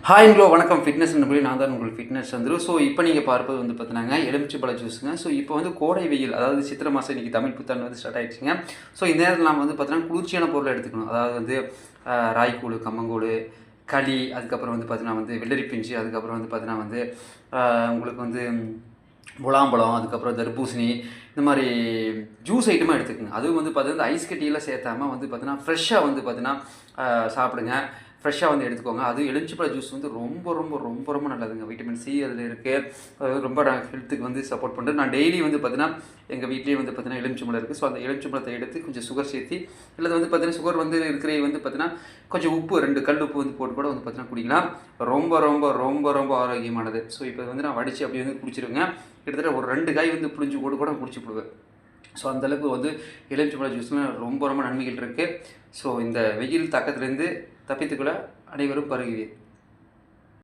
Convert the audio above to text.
Hi bro, வணக்கம். Fitness நம்பி நான் தான் உங்கள் ஃபிட்னஸ் சந்துரு. ஸோ இப்போ நீங்கள் பார்ப்பது வந்து பார்த்தீங்கன்னா எலுமிச்சம்பழ ஜூஸுங்க. ஸோ இப்போ வந்து கோடை வெயில், அதாவது சித்திரை மாதம் இன்றைக்கி தமிழ் புத்தாண்டு வந்து ஸ்டார்ட் ஆகிடுச்சிங்க. ஸோ இந்த நேரத்தில் நாம் வந்து பார்த்தீங்கன்னா குளிர்ச்சியான பொருளை எடுத்துக்கணும். அதாவது வந்து ராய்க்கூழ், கம்மங்கூழ், களி, அதுக்கப்புறம் வந்து பார்த்தீங்கன்னா வந்து வெள்ளரி பிஞ்சு, அதுக்கப்புறம் வந்து பார்த்தீங்கன்னா வந்து உங்களுக்கு வந்து முலாம்பழம், அதுக்கப்புறம் தர்பூசணி, இந்த மாதிரி ஜூஸ் ஐட்டமாக எடுத்துக்கோங்க. அதுவும் வந்து பார்த்தீங்கன்னா ஐஸ் கட்டியெல்லாம் சேர்த்தாமல் வந்து பார்த்தீங்கன்னா ஃப்ரெஷ்ஷாக வந்து பார்த்தீங்கன்னா சாப்பிடுங்க. ஃப்ரெஷ்ஷாக வந்து எடுத்துக்கோங்க. அதுவும் எலுமிச்சம்பழ ஜூஸ் வந்து ரொம்ப ரொம்ப ரொம்ப ரொம்ப நல்லதுங்க. விட்டமின் சி அதில் இருக்குது. அது ரொம்ப ஹெல்த்துக்கு வந்து சப்போர்ட் பண்ணுறது. நான் டெய்லி வந்து பார்த்தீங்கன்னா எங்கள் வீட்லேயே வந்து பார்த்தீங்கன்னா எலுமிச்சம்பழம் இருக்குது. ஸோ அந்த எலுமிச்சம்பழத்தை எடுத்து கொஞ்சம் சுகர் சேர்த்து, இல்லை வந்து பார்த்தீங்கன்னா சுகர் வந்து இருக்கிற வந்து பார்த்தீங்கன்னா கொஞ்சம் உப்பு, 2 கல் உப்பு வந்து போட்டு கூட வந்து பார்த்தீங்கன்னா குடிக்கலாம். ரொம்ப ரொம்ப ரொம்ப ரொம்ப ஆரோக்கியமானது. ஸோ இப்போ வந்து நான் வடித்து அப்படியே வந்து குடிச்சிருவேங்க. கிட்டத்தட்ட ஒரு 2 காய் வந்து புளிஞ்சு போட்டு கூட குடிச்சு விடுவேன். ஸோ அந்தளவுக்கு வந்து எலுமிச்சம்பழ ஜூஸில் ரொம்ப ரொம்ப நன்மைகள் இருக்குது. ஸோ இந்த வெயில் தாக்கத்துலேருந்து தப்பித்துக்கொள்ள அனைவரும் பருகுவீர்.